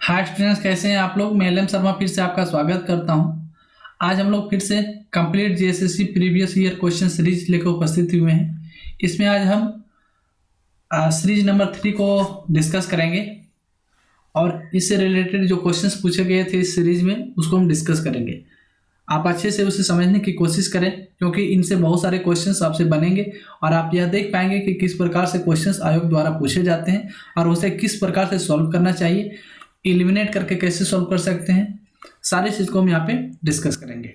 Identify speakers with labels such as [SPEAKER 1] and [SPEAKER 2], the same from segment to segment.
[SPEAKER 1] Hi students, कैसे हैं आप लोग। मैं एल एम शर्मा फिर से आपका स्वागत करता हूं। आज हम लोग फिर से complete JSSC previous year question series लेकर उपस्थित हुए हैं। इसमें आज हम सीरीज नंबर 3 को डिस्कस करेंगे और इससे रिलेटेड जो क्वेश्चंस पूछे गए थे इस सीरीज में उसको हम डिस्कस करेंगे। आप अच्छे से उसे समझने की कोशिश करें क्योंकि इनसे बहुत सारे क्वेश्चंस आपसे बनेंगे और आप यह देख पाएंगे कि किस प्रकार से क्वेश्चंस आयोग द्वारा पूछे जाते हैं और उसे किस प्रकार से सॉल्व करना चाहिए, एलिमिनेट करके कैसे सॉल्व कर सकते हैं, सारी चीज़ को हम यहाँ पे डिस्कस करेंगे।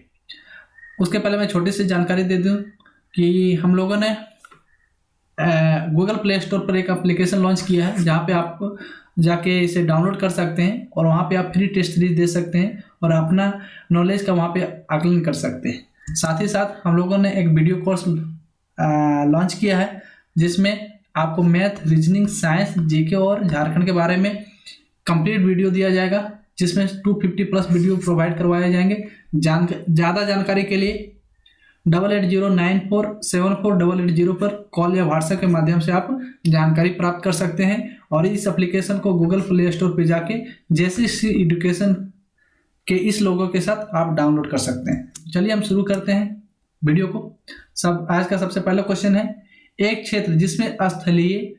[SPEAKER 1] उसके पहले मैं छोटी सी जानकारी दे दूँ कि हम लोगों ने गूगल प्ले स्टोर पर एक एप्लीकेशन लॉन्च किया है जहाँ पे आप जाके इसे डाउनलोड कर सकते हैं और वहाँ पे आप फ्री टेस्ट सीरीज दे सकते हैं और अपना नॉलेज का वहाँ पे आकलन कर सकते हैं। साथ ही साथ हम लोगों ने एक वीडियो कोर्स लॉन्च किया है जिसमें आपको मैथ, रीजनिंग, साइंस, जीके और झारखंड के बारे में कंप्लीट वीडियो दिया जाएगा जिसमें 250 प्लस वीडियो प्रोवाइड करवाए जाएंगे। ज़्यादा जानकारी के लिए 8809474880 पर कॉल या व्हाट्सएप के माध्यम से आप जानकारी प्राप्त कर सकते हैं और इस एप्लीकेशन को गूगल प्ले स्टोर पर जाके जेएसएससी एजुकेशन के इस लोगों के साथ आप डाउनलोड कर सकते हैं। चलिए हम शुरू करते हैं वीडियो को। आज का सबसे पहला क्वेश्चन है, एक क्षेत्र जिसमें स्थलीय,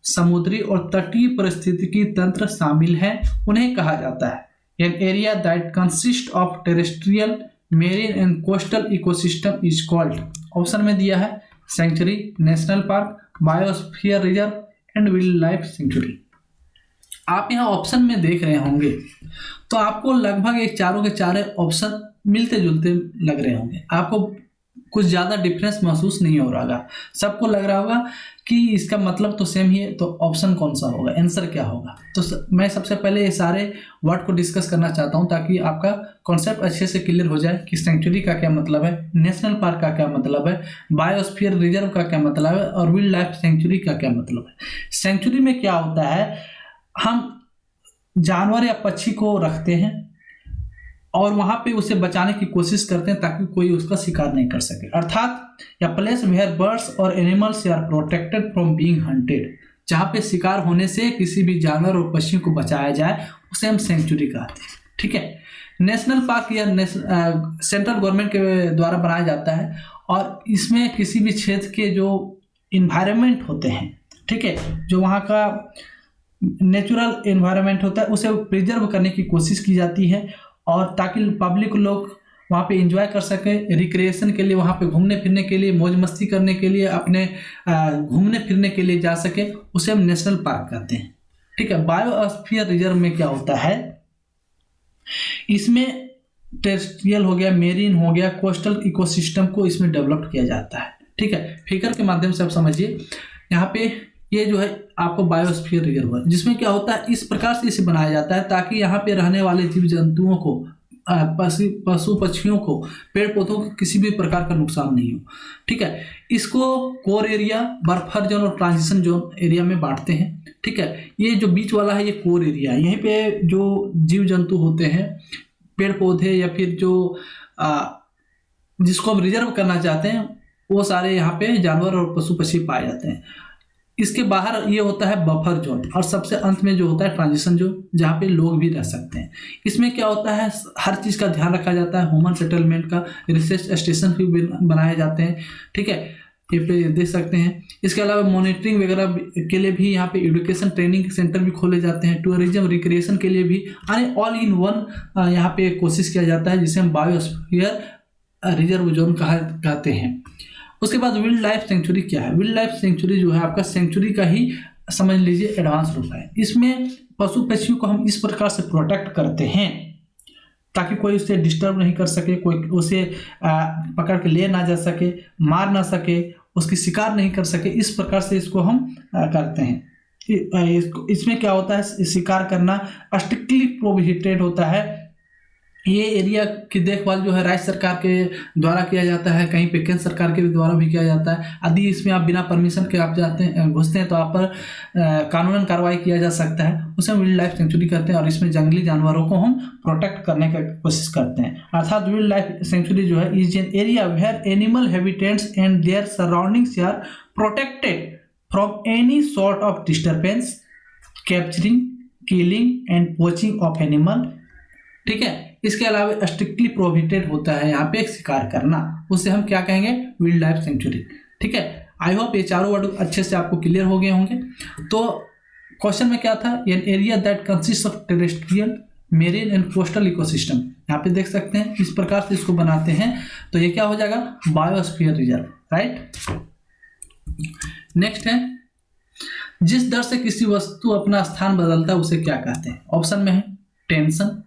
[SPEAKER 1] समुद्री और तटीय पारिस्थितिकी तंत्र शामिल हैं उन्हें कहा जाता है। An area that consist of terrestrial, marine and coastal ecosystem is called. Option में दिया है sanctuary, national park, biosphere reserve and wild life sanctuary. आप यहाँ ऑप्शन में देख रहे होंगे तो आपको लगभग एक चारों के चारे ऑप्शन मिलते जुलते लग रहे होंगे, आपको कुछ ज़्यादा डिफरेंस महसूस नहीं हो रहा होगा। सबको लग रहा होगा कि इसका मतलब तो सेम ही है, तो ऑप्शन कौन सा होगा, आंसर क्या होगा। तो मैं सबसे पहले ये सारे वर्ड को डिस्कस करना चाहता हूँ ताकि आपका कॉन्सेप्ट अच्छे से क्लियर हो जाए कि सेंचुरी का क्या मतलब है, नेशनल पार्क का क्या मतलब है, बायोस्फीयर रिजर्व का क्या मतलब है और वाइल्ड लाइफ सेंचुरी का क्या मतलब है। सेंचुरी में क्या होता है, हम जानवर या पक्षी को रखते हैं और वहां पे उसे बचाने की कोशिश करते हैं ताकि कोई उसका शिकार नहीं कर सके, अर्थात या प्लेस वेयर बर्ड्स और animals are protected from being hunted, जहाँ पे शिकार होने से किसी भी जानवर और पक्षी को बचाया जाए उसे हम सेंचुरी कहते हैं। ठीक है। नेशनल पार्क या सेंट्रल गवर्नमेंट के द्वारा बनाया जाता है और इसमें किसी भी क्षेत्र के जो इन्वायरमेंट होते हैं, ठीक है, जो वहाँ का नेचुरल इन्वायरमेंट होता है उसे प्रिजर्व करने की कोशिश की जाती है और ताकि पब्लिक लोग वहाँ पे एंजॉय कर सके, रिक्रिएशन के लिए, वहाँ पे घूमने फिरने के लिए, मौज मस्ती करने के लिए, अपने घूमने फिरने के लिए जा सके, उसे हम नेशनल पार्क कहते हैं। ठीक है। बायोस्फीयर रिजर्व में क्या होता है, इसमें टेरेस्ट्रियल हो गया, मेरीन हो गया, कोस्टल इकोसिस्टम को इसमें डेवलप किया जाता है। ठीक है। फिगर के माध्यम से आप समझिए, यहाँ पे ये जो है आपको बायोस्फीयर रिजर्व है जिसमें क्या होता है, इस प्रकार से इसे बनाया जाता है ताकि यहाँ पे रहने वाले जीव जंतुओं को, पशु पक्षियों को, पेड़ पौधों को किसी भी प्रकार का नुकसान नहीं हो। ठीक है। इसको कोर एरिया, बफर जोन और ट्रांजिशन जोन एरिया में बांटते हैं। ठीक है। ये जो बीच वाला है ये कोर एरिया है, यहीं पे जो जीव जंतु होते हैं, पेड़ पौधे या फिर जो जिसको हम रिजर्व करना चाहते हैं वो सारे यहाँ पे जानवर और पशु पक्षी पाए जाते हैं। इसके बाहर ये होता है बफर जोन और सबसे अंत में जो होता है ट्रांजिशन जोन, जहाँ पे लोग भी रह सकते हैं। इसमें क्या होता है, हर चीज़ का ध्यान रखा जाता है, ह्यूमन सेटलमेंट का, रिसर्च स्टेशन भी बनाए जाते हैं। ठीक है, ये पे देख सकते हैं। इसके अलावा मॉनिटरिंग वगैरह के लिए भी यहाँ पे एजुकेशन ट्रेनिंग सेंटर भी खोले जाते हैं, टूरिज्म रिक्रिएशन के लिए भी, ऑल इन वन यहाँ पे कोशिश किया जाता है जिसे हम बायोस्फीयर रिजर्व जोन कहते हैं। उसके बाद वाइल्ड लाइफ सेंचुरी क्या है, वाइल्ड लाइफ सेंचुरी जो है आपका सेंचुरी का ही समझ लीजिए एडवांस रूप है। इसमें पशु पक्षियों को हम इस प्रकार से प्रोटेक्ट करते हैं ताकि कोई उसे डिस्टर्ब नहीं कर सके, कोई उसे पकड़ के ले ना जा सके, मार ना सके, उसकी शिकार नहीं कर सके, इस प्रकार से इसको हम करते हैं। इसमें क्या होता है, शिकार करना स्ट्रिक्टली प्रोहिबिटेड होता है। ये एरिया की देखभाल जो है राज्य सरकार के द्वारा किया जाता है, कहीं पे केंद्र सरकार के द्वारा भी किया जाता है। यदि इसमें आप बिना परमिशन के आप जाते हैं, घुसते हैं तो आप पर कानूनन कार्रवाई किया जा सकता है, उसे वाइल्ड लाइफ सेंचुरी कहते हैं और इसमें जंगली जानवरों को हम प्रोटेक्ट करने की कोशिश करते हैं। अर्थात वाइल्ड लाइफ सेंचुरी जो है is an area where animal habitats and their surroundings are protected from any sort of disturbance, capturing, killing and poaching of animal, ठीक है। इसके अलावा स्ट्रिक्टली प्रोहिबिटेड होता है यहाँ पे शिकार करना, उसे हम क्या कहेंगे, वाइल्ड लाइफ सेंचुरी, ठीक है। आई होप ये चारों वर्ड अच्छे से आपको क्लियर हो गए होंगे। तो क्वेश्चन में क्या था, N area that consist of terrestrial marine and coastal ecosystem, यहाँ पे देख सकते हैं इस प्रकार से इसको बनाते हैं, तो ये क्या हो जाएगा, बायोस्फीयर रिजर्व, राइट। नेक्स्ट है, जिस दर से किसी वस्तु अपना स्थान बदलता है उसे क्या कहते हैं। ऑप्शन में है टेंशन,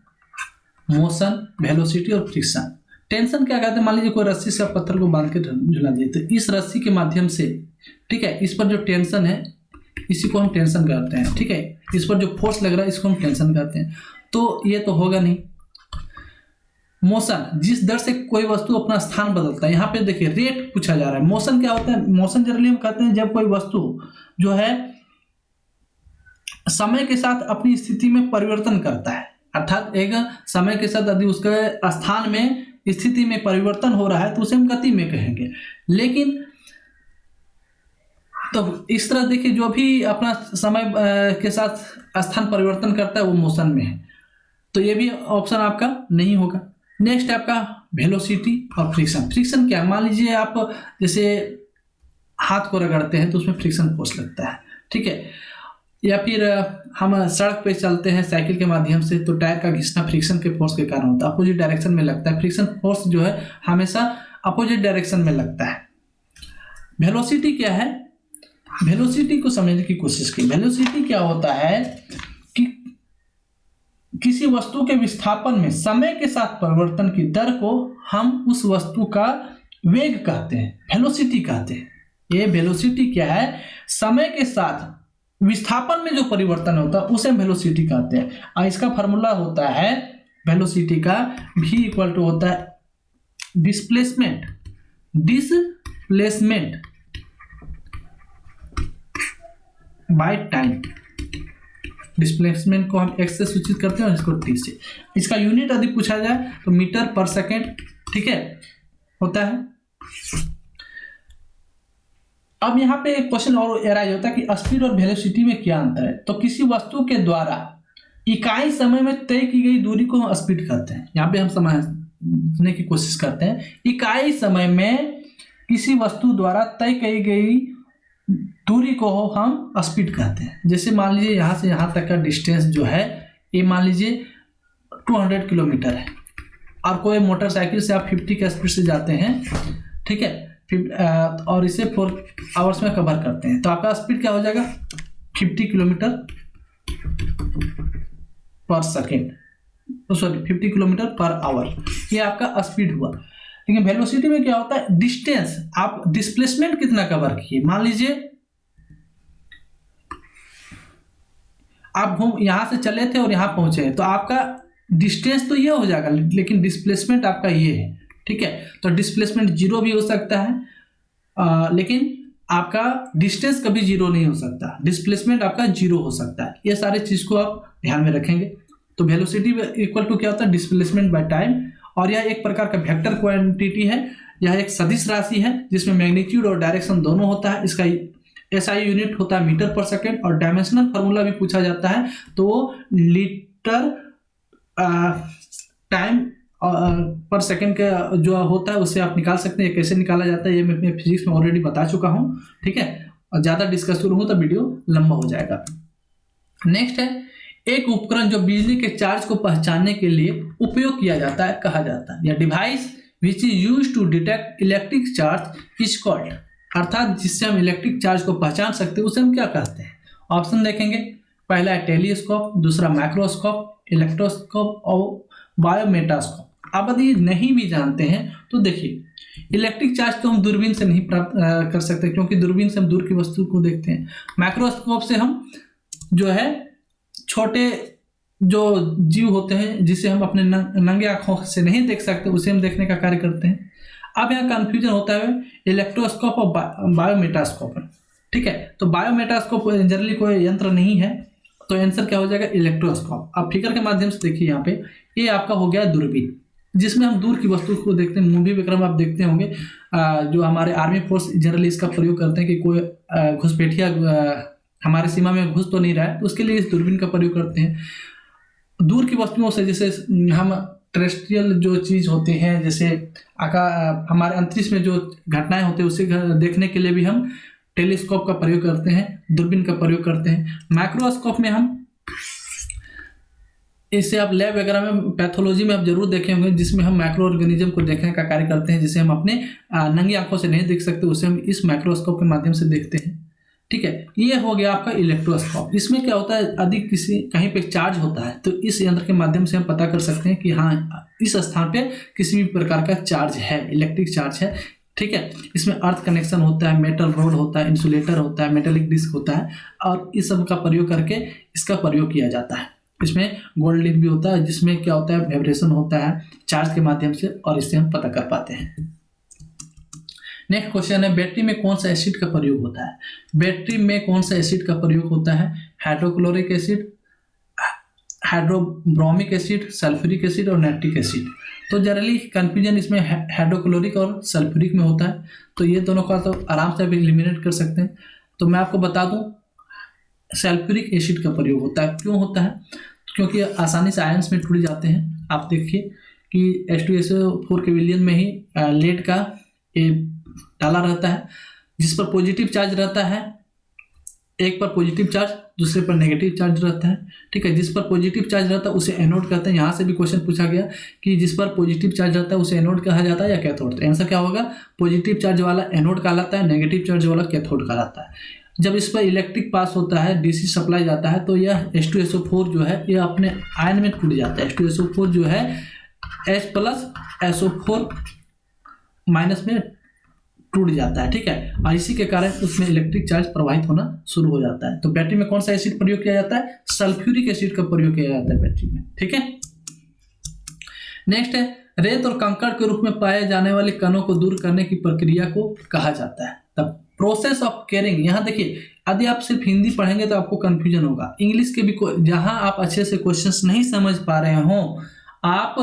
[SPEAKER 1] मोशन, वेलोसिटी और फ्रिक्शन। टेंशन क्या कहते हैं, मान लीजिए कोई रस्सी से आप पत्थर को बांध के झुला दिए, तो इस रस्सी के माध्यम से, ठीक है, इस पर जो टेंशन है इसी को हम टेंशन कहते हैं, ठीक है। इस पर जो फोर्स लग रहा है इसको हम टेंशन कहते हैं, तो ये तो होगा नहीं। मोशन, जिस दर से कोई वस्तु अपना स्थान बदलता है, यहाँ पे देखिए रेट पूछा जा रहा है। मोशन क्या होता है, मोशन जनरली हम कहते हैं जब कोई वस्तु जो है समय के साथ अपनी स्थिति में परिवर्तन करता है, अर्थात एक समय के साथ यदि उसके स्थान में स्थिति में परिवर्तन हो रहा है तो उसे हम गति में कहेंगे। लेकिन तो इस तरह देखिए जो भी अपना समय के साथ स्थान परिवर्तन करता है वो मोशन में है, तो ये भी ऑप्शन आपका नहीं होगा। नेक्स्ट है आपका वेलोसिटी और फ्रिक्शन। फ्रिक्शन क्या है, मान लीजिए आप जैसे हाथ को रगड़ते हैं तो उसमें फ्रिक्शन फोर्स लगता है, ठीक है। या फिर हम सड़क पे चलते हैं साइकिल के माध्यम से, तो टायर का घिसना फ्रिक्शन के फोर्स के कारण होता है, अपोजिट डायरेक्शन में लगता है। फ्रिक्शन फोर्स जो है हमेशा अपोजिट डायरेक्शन में लगता है। वेलोसिटी क्या है, वेलोसिटी को समझने की कोशिश की। वेलोसिटी क्या होता है कि किसी वस्तु के विस्थापन में समय के साथ परिवर्तन की दर को हम उस वस्तु का वेग कहते हैं, वेलोसिटी कहते हैं। ये वेलोसिटी क्या है, समय के साथ विस्थापन में जो परिवर्तन होता है उसे वेलोसिटी कहते हैं। और इसका फार्मूला होता है वेलोसिटी का v इक्वल टू होता है डिस्प्लेसमेंट बाय टाइम। डिस्प्लेसमेंट को हम x से सूचित करते हैं और इसको t से। इसका यूनिट यदि पूछा जाए तो मीटर पर सेकेंड, ठीक है, होता है। अब यहाँ पे एक क्वेश्चन और एराइज होता है कि स्पीड और वेलोसिटी में क्या अंतर है। तो किसी वस्तु के द्वारा इकाई समय में तय की गई दूरी को हम स्पीड कहते हैं। यहाँ पे हम समझने की कोशिश करते हैं, इकाई समय में किसी वस्तु द्वारा तय की गई दूरी को हम स्पीड कहते हैं। जैसे मान लीजिए यहाँ से यहाँ तक का डिस्टेंस जो है ये मान लीजिए 200 किलोमीटर है, और कोई मोटरसाइकिल से आप 50 के स्पीड से जाते हैं, ठीक है, और इसे 4 आवर्स में कवर करते हैं, तो आपका स्पीड क्या हो जाएगा 50 किलोमीटर पर second, sorry 50 kilometre per hour, ये आपका स्पीड हुआ। लेकिन वेलोसिटी में क्या होता है, डिस्टेंस, आप डिस्प्लेसमेंट कितना कवर किए। मान लीजिए आप यहां से चले थे और यहां पहुंचे, तो आपका डिस्टेंस तो ये हो जाएगा, लेकिन डिस्प्लेसमेंट आपका ये है, ठीक है। तो डिस्प्लेसमेंट 0 भी हो सकता है, लेकिन आपका डिस्टेंस कभी 0 नहीं हो सकता, डिस्प्लेसमेंट आपका 0 हो सकता है। ये सारे चीज को आप ध्यान में रखेंगे। तो वेलोसिटी इक्वल टू क्या होता है, डिस्प्लेसमेंट बाय टाइम, और यह एक प्रकार का वेक्टर क्वांटिटी है। यह एक सदिश राशि है जिसमें मैग्नीट्यूड और डायरेक्शन दोनों होता है। इसका SI यूनिट होता है मीटर पर सेकेंड, और डायमेंशनल फार्मूला भी पूछा जाता है तो लीटर टाइम पर सेकेंड का जो होता है उससे आप निकाल सकते हैं। कैसे निकाला जाता है ये मैं अपने फिजिक्स में ऑलरेडी बता चुका हूँ, ठीक है। और ज़्यादा डिस्कस करूँगा तो वीडियो लंबा हो जाएगा। नेक्स्ट है, एक उपकरण जो बिजली के चार्ज को पहचानने के लिए उपयोग किया जाता है कहा जाता है, या device which is use to detect electric charge is called, अर्थात जिससे हम इलेक्ट्रिक चार्ज को पहचान सकते हैं उसे हम क्या कहते हैं। ऑप्शन देखेंगे, पहला है टेलीस्कोप, दूसरा माइक्रोस्कोप, इलेक्ट्रोस्कोप और बायोमेटास्कोप। आप यदि नहीं भी जानते हैं तो देखिए, इलेक्ट्रिक चार्ज तो हम दूरबीन से नहीं प्राप्त कर सकते, क्योंकि दूरबीन से हम दूर की वस्तु को देखते हैं। माइक्रोस्कोप से हम जो है छोटे जो जीव होते हैं जिसे हम अपने नंगे आंखों से नहीं देख सकते उसे हम देखने का कार्य करते हैं। अब यहाँ कंफ्यूजन होता है इलेक्ट्रोस्कोप और बायोमेटास्कोप, ठीक है। तो बायोमेटास्कोप जनरली कोई यंत्र नहीं है, तो आंसर क्या हो जाएगा इलेक्ट्रोस्कोप। अब फिगर के माध्यम से देखिए, यहाँ पे ये आपका हो गया दूरबीन, जिसमें हम दूर की वस्तु को देखते हैं। मूवी विक्रम आप देखते होंगे, जो हमारे आर्मी फोर्स जनरली इसका प्रयोग करते हैं कि कोई घुसपैठिया हमारे सीमा में घुस तो नहीं रहा है, तो उसके लिए इस दूरबीन का प्रयोग करते हैं। दूर की वस्तुओं से, जैसे हम टेरेस्ट्रियल जो चीज़ होते हैं, जैसे हमारे अंतरिक्ष में जो घटनाएं होती है उसे देखने के लिए भी हम टेलीस्कोप का प्रयोग करते हैं, दूरबीन का प्रयोग करते हैं। माइक्रोस्कोप में हम इससे आप लैब वगैरह में, पैथोलॉजी में आप जरूर देखे होंगे, जिसमें हम माइक्रो ऑर्गेनिज्म को देखने का कार्य करते हैं, जिसे हम अपने नंगी आंखों से नहीं देख सकते, उसे हम इस माइक्रोस्कोप के माध्यम से देखते हैं। ठीक है, ये हो गया आपका इलेक्ट्रोस्कोप। इसमें क्या होता है, अधिक कहीं पे चार्ज होता है तो इस यंत्र के माध्यम से हम पता कर सकते हैं कि हाँ इस स्थान पे किसी भी प्रकार का चार्ज है, इलेक्ट्रिक चार्ज है। ठीक है, इसमें अर्थ कनेक्शन होता है, मेटल रोड होता है, इंसुलेटर होता है, मेटेलिक डिस्क होता है, और इस सब का प्रयोग करके इसका प्रयोग किया जाता है। इसमें गोल्ड लिंक भी होता है, जिसमें क्या होता है, वाइब्रेशन होता है चार्ज के माध्यम से, और इससे हम पता कर पाते हैं। नेक्स्ट क्वेश्चन है, बैटरी में कौन सा एसिड का प्रयोग होता है? बैटरी में कौन सा एसिड का प्रयोग होता है? Hydrochloric acid, hydrobromic acid, sulphuric acid और नाइट्रिक एसिड। तो जनरली कंफ्यूजन इसमें हाइड्रोक्लोरिक और सल्फ्यूरिक में होता है, तो ये दोनों का तो आराम से आप एलिमिनेट कर सकते हैं। तो मैं आपको बता दूं, सल्फ्यूरिक एसिड का प्रयोग होता है। क्यों होता है? क्योंकि आसानी से आयंस में टूट जाते हैं। आप देखिए कि H2SO4 के विलयन में ही लेड का डाला रहता है, जिस पर पॉजिटिव चार्ज रहता है, एक पर पॉजिटिव चार्ज, दूसरे पर नेगेटिव चार्ज रहता है। ठीक है, जिस पर पॉजिटिव चार्ज रहता है उसे एनोड कहते हैं। यहाँ से भी क्वेश्चन पूछा गया कि जिस पर पॉजिटिव चार्ज रहता है उसे एनोड कहा जाता है या कैथोड? तो आंसर क्या होगा? पॉजिटिव चार्ज वाला एनोड कहलाता है, नेगेटिव चार्ज वाला कैथोड कहलाता है। जब इस पर इलेक्ट्रिक पास होता है, डीसी सप्लाई जाता है, तो यह H2SO4 जो है यह अपने आयन में टूट जाता है। H2SO4 जो है H+SO4- में टूट जाता है। ठीक है, और इसी के कारण उसमें इलेक्ट्रिक चार्ज प्रवाहित होना शुरू हो जाता है। तो बैटरी में कौन सा एसिड प्रयोग किया जाता है? सल्फ्यूरिक एसिड का प्रयोग किया जाता है बैटरी में। ठीक है, नेक्स्ट है, रेत और कंकड़ के रूप में पाए जाने वाले कणों को दूर करने की प्रक्रिया को कहा जाता है द प्रोसेस ऑफ कैरिंग। यहाँ देखिए, यदि आप सिर्फ हिंदी पढ़ेंगे तो आपको कंफ्यूजन होगा। इंग्लिश के भी जहां आप अच्छे से क्वेश्चंस नहीं समझ पा रहे हो, आप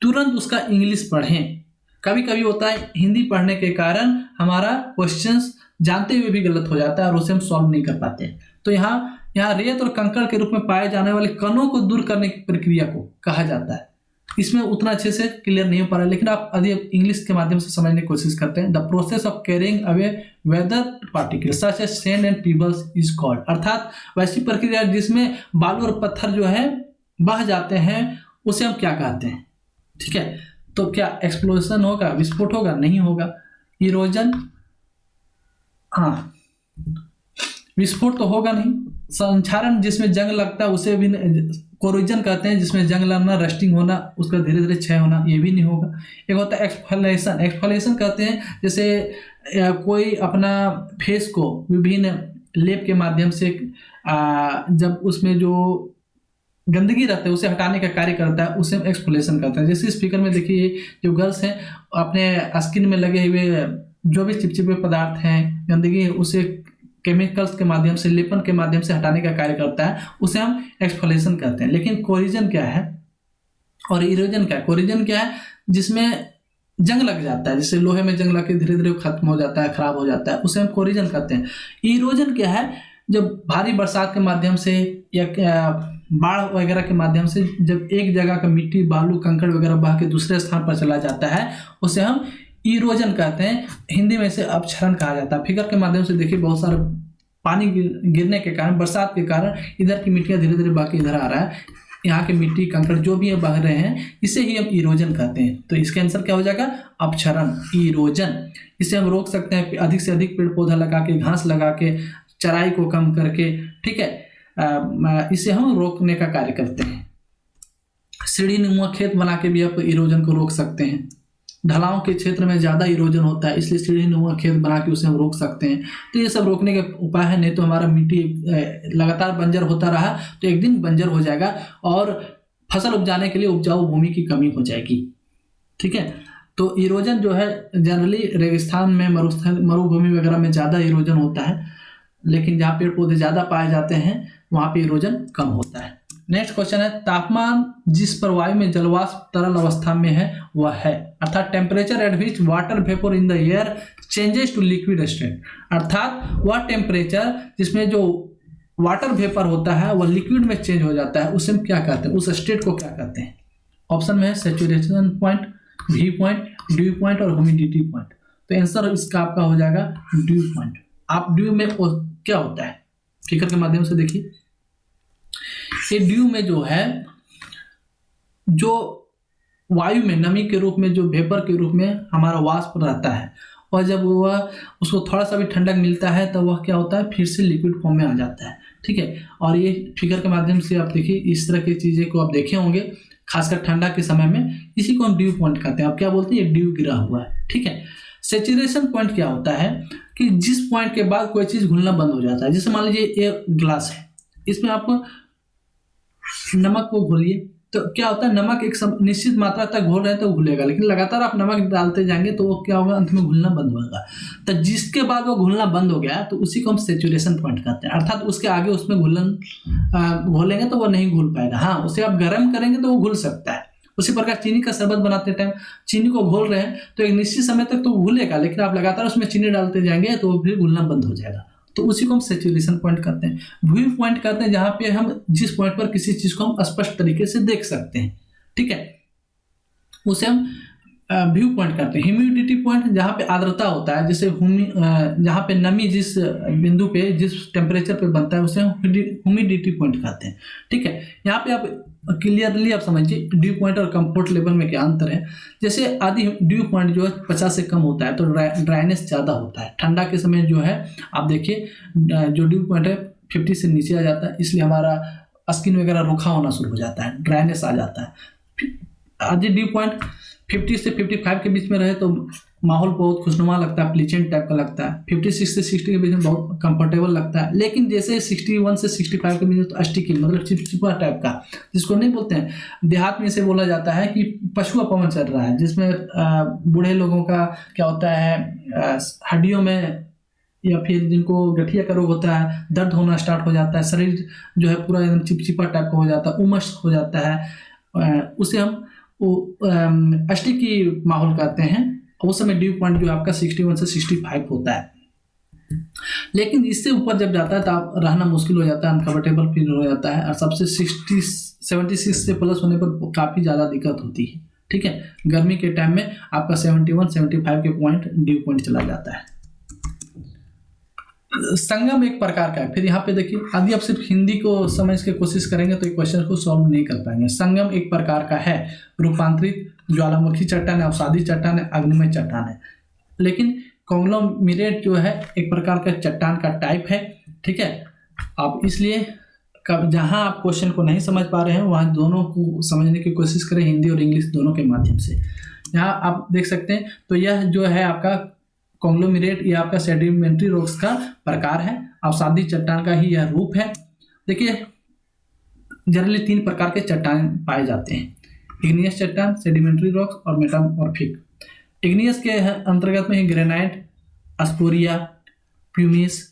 [SPEAKER 1] तुरंत उसका इंग्लिश पढ़ें। कभी कभी होता है हिंदी पढ़ने के कारण हमारा क्वेश्चंस जानते हुए भी गलत हो जाता है और उसे हम सॉल्व नहीं कर पाते। तो यहाँ रेत और कंकड़ के रूप में पाए जाने वाले कणों को दूर करने की प्रक्रिया को कहा जाता है। इसमें उतना अच्छे से क्लियर नहीं हो पा रहा है, लेकिन आप यदि इंग्लिश के माध्यम से समझने की कोशिश करते हैं, the process of carrying away weather particles such as sand and pebbles is called. अर्थात वैसी प्रक्रिया जिसमें बालू और पत्थर जो है बह जाते हैं, उसे हम क्या कहते हैं? ठीक है, तो क्या एक्सप्लोजन होगा, विस्फोट होगा? नहीं होगा। इरोजन, हाँ, विस्फोट तो होगा नहीं। संक्षारण, जिसमें जंग लगता है, उसे भी कोरोजन कहते हैं, जिसमें जंग लगना, रस्टिंग होना, उसका धीरे धीरे क्षय होना, ये भी नहीं होगा। एक होता है एक्सफोलेशन। एक्सफोलेशन कहते हैं जैसे कोई अपना फेस को विभिन्न लेप के माध्यम से जब उसमें जो गंदगी रहता है उसे हटाने का कार्य करता है, उसे हम एक्सफोलेशन करते हैं। जैसे स्पीकर में देखिए, जो गर्ल्स हैं अपने स्किन में लगे हुए जो भी चिपचिपे पदार्थ हैं, गंदगी है, उसे केमिकल्स के माध्यम से, लेपन के माध्यम से हटाने का कार्य करता है, उसे हम एक्सफोलेशन करते हैं। लेकिन कोरिजन क्या है और इरोजन क्या है? कोरिजन क्या है? जिसमें जंग लग जाता है, जैसे लोहे में जंग लग के धीरे धीरे खत्म हो जाता है, खराब हो जाता है, उसे हम कोरिजन कहते हैं। इरोजन क्या है? जब भारी बरसात के माध्यम से या बाढ़ वगैरह के माध्यम से जब एक जगह का मिट्टी, बालू, कंकड़ वगैरह बह के दूसरे स्थान पर चला जाता है, उसे हम इरोजन कहते हैं। हिंदी में इसे अपक्षरण कहा जाता है। फिगर के माध्यम से देखिए, बहुत सारा पानी गिरने के कारण, बरसात के कारण इधर की मिट्टियाँ धीरे धीरे बह के इधर आ रहा है, यहाँ के मिट्टी कंकड़ जो भी बह रहे हैं, इसे ही हम इरोजन कहते हैं। तो इसका आंसर क्या हो जाएगा? अपक्षरण, इरोजन। इसे हम रोक सकते हैं अधिक से अधिक पेड़ पौधा लगा के, घास लगा के, चराई को कम करके। ठीक है, इसे हम रोकने का कार्य करते हैं। सीढ़ी नुमा खेत बना के भी आप इरोजन को रोक सकते हैं। ढलाव के क्षेत्र में ज़्यादा इरोजन होता है, इसलिए सीढ़ी नुमा खेत बना के उसे हम रोक सकते हैं। तो ये सब रोकने के उपाय है। नहीं तो हमारा मिट्टी लगातार बंजर होता रहा तो एक दिन बंजर हो जाएगा और फसल उपजाने के लिए उपजाऊ भूमि की कमी हो जाएगी। ठीक है, तो इरोजन जो है जनरली रेगिस्तान में, मरुभूमि वगैरह में ज़्यादा इरोजन होता है, लेकिन जहाँ पेड़ पौधे ज़्यादा पाए जाते हैं वहाँ पे इरोजन कम होता है। नेक्स्ट क्वेश्चन है, तापमान जिस पर वायु में जलवाष्प तरल अवस्था में है वह है, अर्थात temperature at which water vapour in the air changes to liquid state. अर्थात वह टेम्परेचर जिसमें जो वाटर वेपर होता है वह लिक्विड में चेंज हो जाता है, उसे हम क्या कहते हैं, उस स्टेट को क्या कहते हैं? ऑप्शन में है saturation point, V point, dew point और ह्यूमिडिटी पॉइंट। तो आंसर इसका आपका हो जाएगा ड्यू पॉइंट। आप ड्यू में क्या होता है, फिगर के माध्यम से देखिए, ये ड्यू में जो है, जो वायु में नमी के रूप में, जो वेपर के रूप में हमारा वाष्प रहता है, और जब वह उसको थोड़ा सा भी ठंडक मिलता है तो वह क्या होता है, फिर से लिक्विड फॉर्म में आ जाता है। ठीक है, और ये फिगर के माध्यम से आप देखिए, इस तरह की चीज़ें को आप देखे होंगे, खासकर ठंडा के समय में, इसी को हम ड्यू पॉइंट कहते हैं। आप क्या बोलते हैं, ये ड्यू गिरा हुआ है। ठीक है, सेचुरेशन पॉइंट क्या होता है कि जिस पॉइंट के बाद कोई चीज़ घुलना बंद हो जाता है। जैसे मान लीजिए ये ग्लास है, इसमें आप नमक को घोलिए, तो क्या होता है, नमक एक निश्चित मात्रा तक घोल रहे हैं तो घुलेगा, लेकिन लगातार आप नमक डालते जाएंगे तो वो क्या होगा, अंत में घुलना बंद होगा। तो जिसके बाद वो घुलना बंद हो गया तो उसी को हम सेचुरेशन पॉइंट कहते हैं। अर्थात उसके आगे उसमें घोलेंगे तो वो नहीं घुल पाएगा। हाँ, उसे आप गर्म करेंगे तो वो घुल सकता है। उसी प्रकार चीनी का शरबत बनाते टाइम चीनी को घोल रहे हैं तो एक निश्चित समय तक तो घुलेगा, लेकिन आप लगातार उसमें चीनी डालते जाएंगे तो वो फिर घुलना बंद हो जाएगा। तो उसी को हम सेचुरेशन पॉइंट कहते हैं। व्यू पॉइंट कहते हैं जहां पे हम जिस पॉइंट पर किसी चीज को हम स्पष्ट तरीके से देख सकते हैं। ठीक है, उसे हम व्यू पॉइंट कहते हैं। ह्यूमिडिटी पॉइंट जहाँ पे आर्द्रता होता है, जैसे जहाँ पे नमी जिस बिंदु पे, जिस टेम्परेचर पे बनता है, उसे हम ह्यूमिडिटी पॉइंट कहते हैं। ठीक है, यहाँ पे आप क्लियरली आप समझिए ड्यू पॉइंट और कंफर्ट लेवल में क्या अंतर है। जैसे आदि ड्यू पॉइंट जो है 50 से कम होता है तो ड्राइनेस ज़्यादा होता है। ठंडा के समय जो है आप देखिए, जो ड्यू पॉइंट है 50 से नीचे आ जाता है, इसलिए हमारा स्किन वगैरह रूखा होना शुरू हो जाता है, ड्राइनेस आ जाता है। आदि ड्यू पॉइंट 50 से 55 के बीच में रहे तो माहौल बहुत खुशनुमा लगता है, प्लीजेंट टाइप का लगता है। 56 से 60 के बीच में बहुत कंफर्टेबल लगता है। लेकिन जैसे 61 से 65 के बीच में तो स्टिकी, मतलब चिपचिपा टाइप का, जिसको नहीं बोलते हैं, देहात में इसे बोला जाता है कि पछुआ पवन चल रहा है, जिसमें बूढ़े लोगों का क्या होता है, हड्डियों में या फिर जिनको गठिया का रोग होता है, दर्द होना स्टार्ट हो जाता है, शरीर जो है पूरा एकदम चिपचिपा टाइप का हो जाता है, उमस हो जाता है, उसे हम स्टिकी माहौल कहते हैं। उस समय ड्यू पॉइंट जो आपका 61 से 65 होता है। लेकिन इससे ऊपर जब जाता है तो आप रहना मुश्किल हो जाता है, अनकंफर्टेबल फील हो जाता है, और सबसे 76 से प्लस होने पर काफ़ी ज़्यादा दिक्कत होती है। ठीक है, गर्मी के टाइम में आपका 71-75 के पॉइंट ड्यू पॉइंट चला जाता है। संगम एक प्रकार का है। फिर यहाँ पे देखिए, यदि आप सिर्फ हिंदी को समझ के कोशिश करेंगे तो एक क्वेश्चन को सॉल्व नहीं कर पाएंगे। संगम एक प्रकार का है, रूपांतरित ज्वालामुखी चट्टान है, अवसादी चट्टान है, अग्निमय चट्टान है। लेकिन कॉन्ग्लोमेरेट जो है एक प्रकार का चट्टान का टाइप है। ठीक है, आप इसलिए जहाँ आप क्वेश्चन को नहीं समझ पा रहे हैं वहाँ दोनों को समझने की कोशिश करें, हिंदी और इंग्लिश दोनों के माध्यम से। यहाँ आप देख सकते हैं, तो यह जो है आपका कॉन्ग्लोमेरेट, ये आपका सेडिमेंट्री रॉक्स का प्रकार है, अवसादी चट्टान का ही यह रूप है। देखिए, जनरली 3 प्रकार के चट्टान पाए जाते हैं, इग्नियस चट्टान, सेडिमेंट्री रॉक्स और मेटामॉर्फिक। इग्नियस के अंतर्गत में ही ग्रेनाइट, अस्पोरिया, प्यूमिस,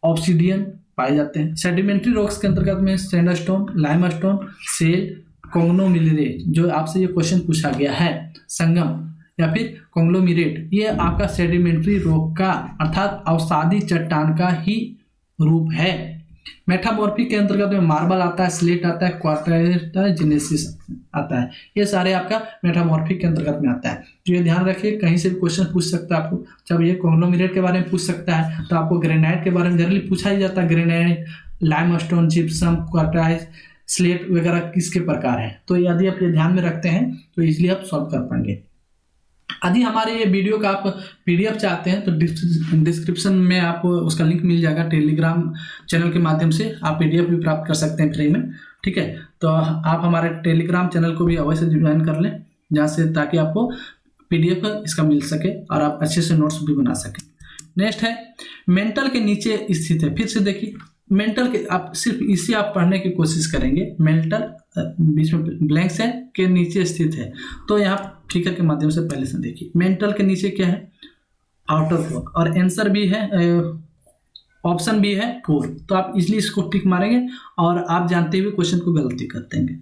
[SPEAKER 1] ऑब्सिडियन पाए जाते हैं। सेडिमेंट्री रॉक्स के अंतर्गत में सैंडस्टोन, लाइमस्टोन, शेल, कॉन्ग्लोमेरेट, जो आपसे ये क्वेश्चन पूछा गया है, संगम या फिर कॉन्ग्लोमेरेट, ये आपका सेडिमेंट्री रॉक का अर्थात अवसादी चट्टान का ही रूप है। मेटामॉर्फिक के अंतर्गत में मार्बल आता है, स्लेट आता है, क्वार्टरजिनेसिस आता है, ये सारे आपका मेटामॉर्फिक के अंतर्गत में आता है। तो ये ध्यान रखिए, कहीं से भी क्वेश्चन पूछ सकता है आपको। जब ये कॉन्ग्लोमेरेट के बारे में पूछ सकता है तो आपको ग्रेनाइट के बारे में जनरली पूछा ही जाता है, ग्रेनाइट, लाइमस्टोन, जिप्सम, क्वार्टाइज, स्लेट वगैरह किसके प्रकार है। तो यदि आप ये ध्यान में रखते हैं तो इसलिए आप सॉल्व कर पाएंगे। यदि हमारे ये वीडियो का आप PDF चाहते हैं तो डिस्क्रिप्शन में आपको उसका लिंक मिल जाएगा। टेलीग्राम चैनल के माध्यम से आप PDF भी प्राप्त कर सकते हैं फ्री में। ठीक है, तो आप हमारे टेलीग्राम चैनल को भी अवश्य ज्वाइन कर लें, जहाँ से ताकि आपको PDF इसका मिल सके और आप अच्छे से नोट्स भी बना सकें। नेक्स्ट है मेंटल के नीचे स्थित है। फिर से देखिए, मेंटल के आप सिर्फ इसे आप पढ़ने की कोशिश करेंगे। मेंटल बीच में ब्लैंक्स है, के नीचे स्थित है, तो यहाँ फिगर के माध्यम से पहले से देखिए। मेंटल के नीचे क्या है, आउटर कोर, और आंसर भी है, ऑप्शन भी है कोर। तो आप इसलिए इसको टिक मारेंगे और आप जानते हुए क्वेश्चन को गलती कर देंगे।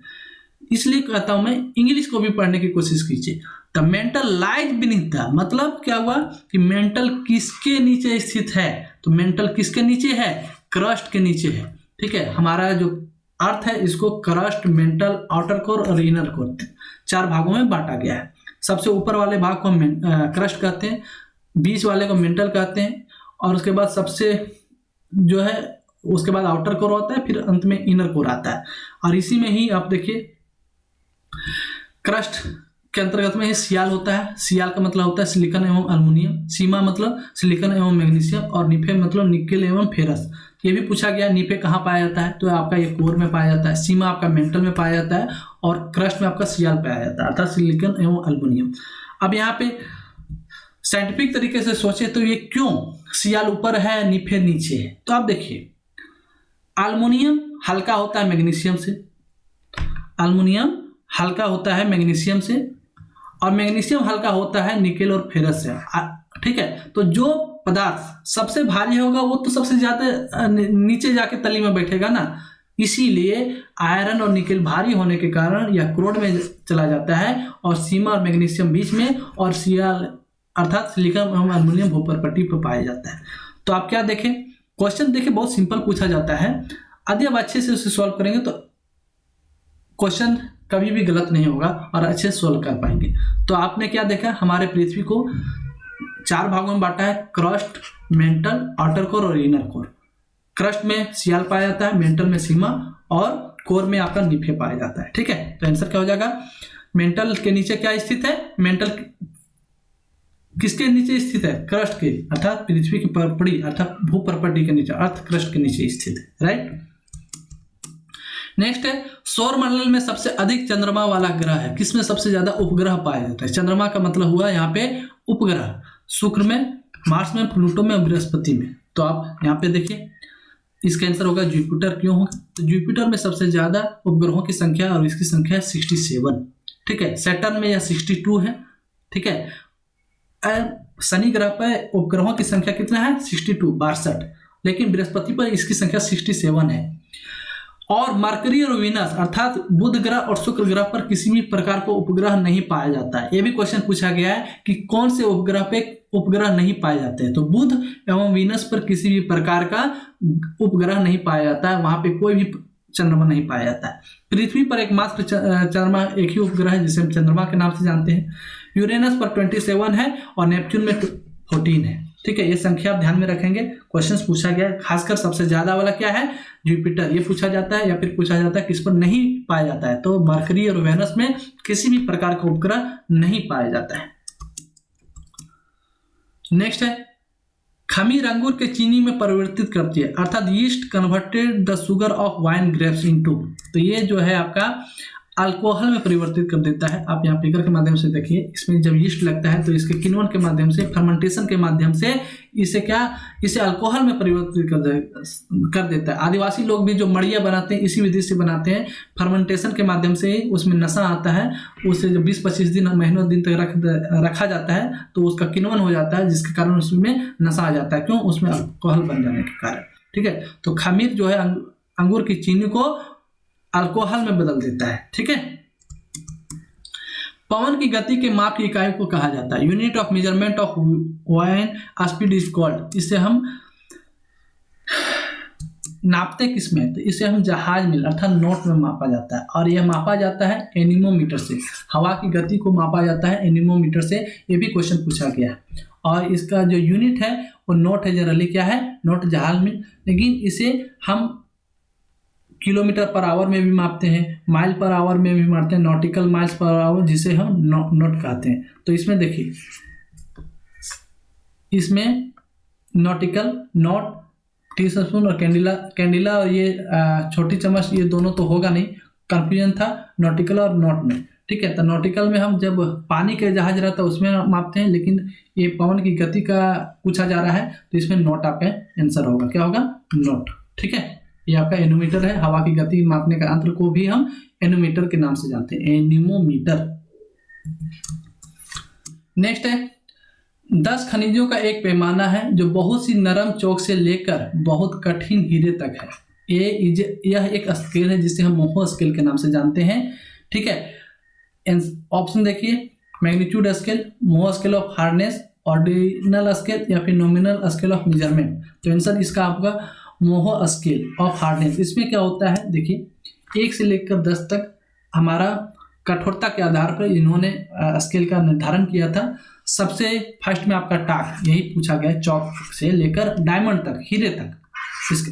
[SPEAKER 1] इसलिए कहता हूं मैं, इंग्लिश को भी पढ़ने की कोशिश कीजिए। The mental lies beneath the, मतलब क्या हुआ कि मेंटल किसके नीचे स्थित है। तो मेंटल किसके नीचे है, क्रस्ट के नीचे है। ठीक है, हमारा जो अर्थ है इसको क्रस्ट, मेंटल, आउटर कोर और इनर कोर 4 भागों में बांटा गया है। सबसे ऊपर वाले भाग को हम क्रस्ट कहते हैं, बीच वाले को मेंटल कहते हैं, और उसके बाद सबसे जो है उसके बाद आउटर कोर होता है, फिर अंत में इनर कोर आता है। और इसी में ही आप देखिए क्रस्ट के अंतर्गत में ही सियाल होता है। सियाल का मतलब होता है सिलिकॉन एवं अल्युमिनियम, सीमा मतलब सिलिकॉन एवं मैग्नीशियम, और निफे मतलब निकेल एवं फेरस। ये भी पूछा गया निफे कहाँ पाया जाता है, तो आपका ये कोर में पाया जाता है, सीमा आपका मेंटल में पाया जाता है, और क्रस्ट में आपका सियाल पाया जाता है, अर्थात सिलिकॉन एवं अल्युमिनियम। अब यहाँ पे साइंटिफिक तरीके से सोचे तो ये क्यों सियाल ऊपर है निफे नीचे है, तो आप देखिए अल्युमिनियम हल्का होता है मैग्नीशियम से, अल्युमिनियम हल्का होता है मैग्नीशियम से, और मैग्नीशियम हल्का होता है निकेल और फेरस से। ठीक है, तो जो पदार्थ सबसे भारी होगा वो तो सबसे ज्यादा नीचे जाके तली में बैठेगा ना, इसीलिए आयरन और निकेल भारी होने के कारण यह क्रोड में चला जाता है, और सीमा और मैग्नीशियम बीच में, और सियाल अर्थात सिलिकॉन एवं अल्युमिनियम भूपर्पट्टी पर पाया जाता है। तो आप क्या देखें, क्वेश्चन देखिए बहुत सिंपल पूछा जाता है, यदि आप अच्छे से उसे सॉल्व करेंगे तो क्वेश्चन कभी भी गलत नहीं होगा और अच्छे से सॉल्व कर पाएंगे। तो आपने क्या देखा, हमारे पृथ्वी को 4 भागों में बांटा है, क्रस्ट, मेंटल, आउटर कोर और इनर कोर। क्रस्ट में सियाल पाया जाता है, मेंटल में सीमा, और कोर में आपका निफे पाया जाता है। ठीक है, तो आंसर क्या हो जाएगा, मेंटल के नीचे क्या स्थित है, मेंटल किसके नीचे स्थित है, क्रस्ट के, अर्थात पृथ्वी की परपड़ी अर्थात भूपर्पट्टी के नीचे, अर्थ क्रस्ट के नीचे स्थित है। राइट, नेक्स्ट है सौर मंडल में सबसे अधिक चंद्रमा वाला ग्रह है, किसमें सबसे ज्यादा उपग्रह पाया जाता है। चंद्रमा का मतलब हुआ यहाँ पे उपग्रह, शुक्र में, मार्स में, प्लूटो में और बृहस्पति में। तो आप यहाँ पे देखिए इसका आंसर होगा जुपिटर। क्यों होगा, तो जुपिटर में सबसे ज्यादा उपग्रहों की संख्या, और इसकी संख्या है 67। ठीक है, सैटर्न में यह 62 है। ठीक है, शनि ग्रह पर उपग्रहों की संख्या कितना है, 62, लेकिन बृहस्पति पर इसकी संख्या 67 है। और मरकरी और वीनस अर्थात बुध ग्रह और शुक्र ग्रह पर किसी भी प्रकार को उपग्रह नहीं पाया जाता है। यह भी क्वेश्चन पूछा गया है कि कौन से उपग्रह पे उपग्रह नहीं पाए जाते हैं, तो बुध एवं वीनस पर किसी भी प्रकार का उपग्रह नहीं पाया जाता है, वहां पे कोई भी चंद्रमा नहीं पाया जाता है। पृथ्वी पर एकमात्र चंद्रमा एक ही उपग्रह है जिसे हम चंद्रमा के नाम से जानते हैं। यूरेनस पर 27 है और नेपच्यून में 14 है। ठीक है, ये संख्या आप ध्यान में रखेंगे, क्वेश्चंस पूछा गया है। खासकर सबसे ज्यादा वाला क्या है, जुपिटर, ये पूछा जाता है, या फिर पूछा जाता है किस पर नहीं पाया जाता है, तो मरकरी और वेनस में किसी भी प्रकार का उपग्रह नहीं पाया जाता है। नेक्स्ट है खमीर अंगूर के चीनी में परिवर्तित करती है, अर्थात yeast converted the sugar of wine grapes into, तो ये जो है आपका अल्कोहल में परिवर्तित कर देता है। आप यहाँ फिगर के माध्यम से देखिए, इसमें जब यीस्ट लगता है तो इसके किण्वन के माध्यम से, फर्मेंटेशन के माध्यम से इसे अल्कोहल में परिवर्तित कर देता है। आदिवासी लोग भी जो मड़िया बनाते हैं इसी विधि से बनाते हैं, फर्मेंटेशन के माध्यम से उसमें नशा आता है, उसे जब 20-25 दिन महीनों दिन तक रखा जाता है तो उसका किण्वन हो जाता है, जिसके कारण उसमें नशा आ जाता है। क्यों, उसमें अल्कोहल बन जाने के कारण। ठीक है, तो खमीर जो है अंगूर की चीनी को अल्कोहल में बदल देता है। ठीक है, पवन की गति के माप की इकाई को कहा जाता है, unit of measurement of wine speed is called. इसे हम नापते किसमें, तो इसे हम जहाज में अर्थात नोट में मापा जाता है, और यह मापा जाता है एनीमोमीटर से। हवा की गति को मापा जाता है एनीमोमीटर से, ये भी क्वेश्चन पूछा गया है। और इसका जो यूनिट है वो नोट है, जनरली क्या है, नोट जहाज में, लेकिन इसे हम किलोमीटर पर आवर में भी मापते हैं, माइल पर आवर में भी मापते हैं, नॉटिकल माइल्स पर आवर, जिसे हम नोट कहते हैं। तो इसमें देखिए, इसमें नॉटिकल, नॉट, टीस्पून और कैंडिला और ये छोटी चम्मच, ये दोनों तो होगा नहीं, कंफ्यूजन था नॉटिकल और नॉट में। ठीक है, तो नॉटिकल में हम जब पानी के जहाज रहता है उसमें मापते हैं, लेकिन ये पवन की गति का पूछा जा रहा है तो इसमें नॉट आपका आंसर होगा। क्या होगा, नॉट। ठीक है, ये आपका एनोमीटर है, हवा की गति मापने का यंत्र को भी हम एनोमीटर के नाम से जानते हैं, एनीमोमीटर। नेक्स्ट है 10 खनिजों का एक पैमाना है जो बहुत सी नरम चौक से लेकर बहुत कठिन हीरे तक है। यह एक स्केल है जिसे हम मोहो स्केल के नाम से जानते हैं। ठीक है, ऑप्शन देखिए, magnitude scale, Mohs scale of hardness, ordinal scale, या फिर नॉमिनल स्केल ऑफ मेजरमेंट। तो आंसर इसका आपका मोह स्केल ऑफ हार्डनेस। इसमें क्या होता है, देखिए 1 से लेकर 10 तक हमारा कठोरता के आधार पर इन्होंने स्केल का निर्धारण किया था। सबसे फर्स्ट में आपका टाक, यही पूछा गया है, चौक से लेकर डायमंड तक, हीरे तक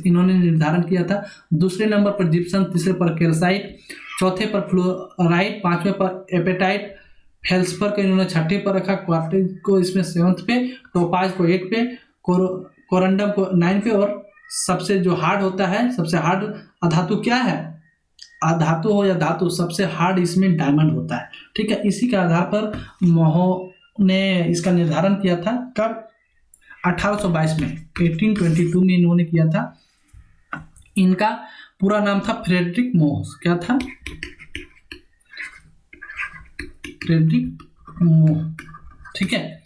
[SPEAKER 1] इन्होंने निर्धारण किया था। दूसरे नंबर पर जिप्सम, तीसरे पर कैल्साइट, चौथे पर फ्लोराइड, पांचवें पर एपेटाइट, फेल्सपर को इन्होंने छठे पर रखा, क्वार्टिज को इसमें 7th पे, टोपाज को 8 पे, कोरंडम को 9 पे, और सबसे जो हार्ड होता है, सबसे हार्ड अधातु क्या है, अधातु हो या धातु, सबसे हार्ड इसमें डायमंड होता है। ठीक है, इसी के आधार पर मोह ने इसका निर्धारण किया था। कब? 1822 में, 1822 में इन्होंने किया था। इनका पूरा नाम था फ्रेडरिक मोह। क्या था? फ्रेडरिक मोह। ठीक है,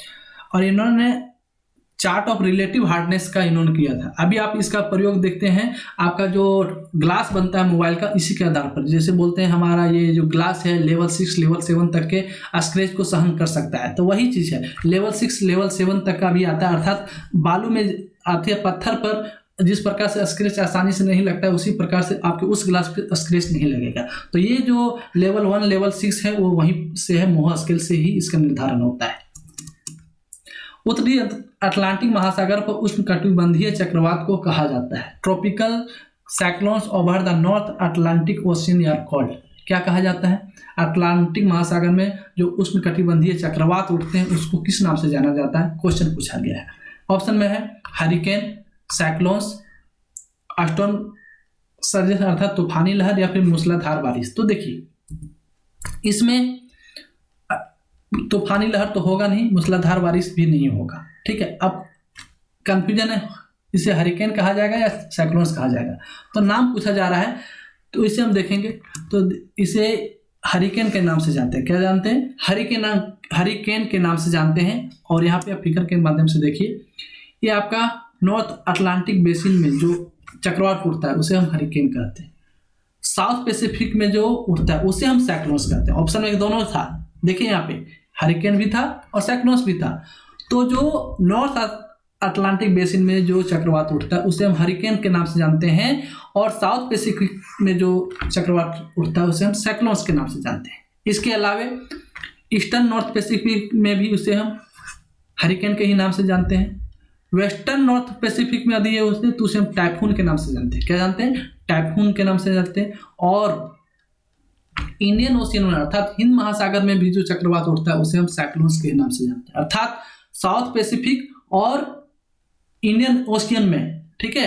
[SPEAKER 1] और इन्होंने चार्ट ऑफ रिलेटिव हार्डनेस का इन्होंने किया था। अभी आप इसका प्रयोग देखते हैं, आपका जो ग्लास बनता है मोबाइल का, इसी के आधार पर, जैसे बोलते हैं हमारा ये जो ग्लास है लेवल 6 लेवल 7 तक के स्क्रैच को सहन कर सकता है, तो वही चीज़ है, लेवल 6 लेवल 7 तक का भी आता है। अर्थात बालू में आते पत्थर पर जिस प्रकार से स्क्रैच आसानी से नहीं लगता है, उसी प्रकार से आपके उस ग्लास पे स्क्रैच नहीं लगेगा। तो ये जो लेवल 1 लेवल 6 है वो वहीं से है, मोह स्केल से ही इसका निर्धारण होता है। उत्तरी अटलांटिक महासागर पर उष्णकटिबंधीय चक्रवात को कहा जाता है tropical cyclones over the North Atlantic Ocean are called. क्या कहा जाता है? अटलांटिक महासागर में जो उष्णकटिबंधीय चक्रवात उठते हैं उसको किस नाम से जाना जाता है? क्वेश्चन पूछा गया है। ऑप्शन में है हरिकेन, साइक्लोन्स, अस्टॉर्म सर्जेस अर्थात तूफानी लहर, या फिर मूसलाधार बारिश। तो देखिए इसमें तूफानी लहर तो होगा नहीं, मूसलाधार बारिश भी नहीं होगा। ठीक है, अब कंफ्यूजन है, इसे हरिकेन कहा जाएगा या साइक्लोन्स कहा जाएगा। तो नाम पूछा जा रहा है, तो इसे हम देखेंगे तो इसे हरिकेन के नाम से जानते हैं। क्या जानते हैं? हरिकेन के नाम से जानते हैं। और यहाँ पे आप फिगर के माध्यम से देखिए, ये आपका नॉर्थ अटलांटिक बेसिन में जो चक्रवात उठता है उसे हम हरिकेन कहते हैं। साउथ पैसिफिक में जो उठता है उसे हम साइक्लोन्स कहते हैं। ऑप्शन में दोनों था, देखिए यहाँ पे हरिकेन भी था और साइक्लोन्स भी था। तो जो नॉर्थ अटलांटिक बेसिन में जो चक्रवात उठता है उसे हम हरिकेन के नाम से जानते हैं, और साउथ पैसिफिक में जो चक्रवात उठता है उसे हम साइक्लोन्स के नाम से जानते हैं। इसके अलावे ईस्टर्न नॉर्थ पैसिफिक में भी उसे हम हरिकेन के ही नाम से जानते हैं। वेस्टर्न नॉर्थ पैसिफिक में यदि ये उसे तो उसे हम टाइफून के नाम से जानते हैं। क्या जानते हैं? टाइफून के नाम से जानते हैं। और इंडियन ओशियन में अर्थात हिंद महासागर में भी जो चक्रवात उठता है उसे हम साइक्लोन्स के नाम से जानते हैं। अर्थात साउथ पैसिफिक और इंडियन ओशियन में, ठीक है,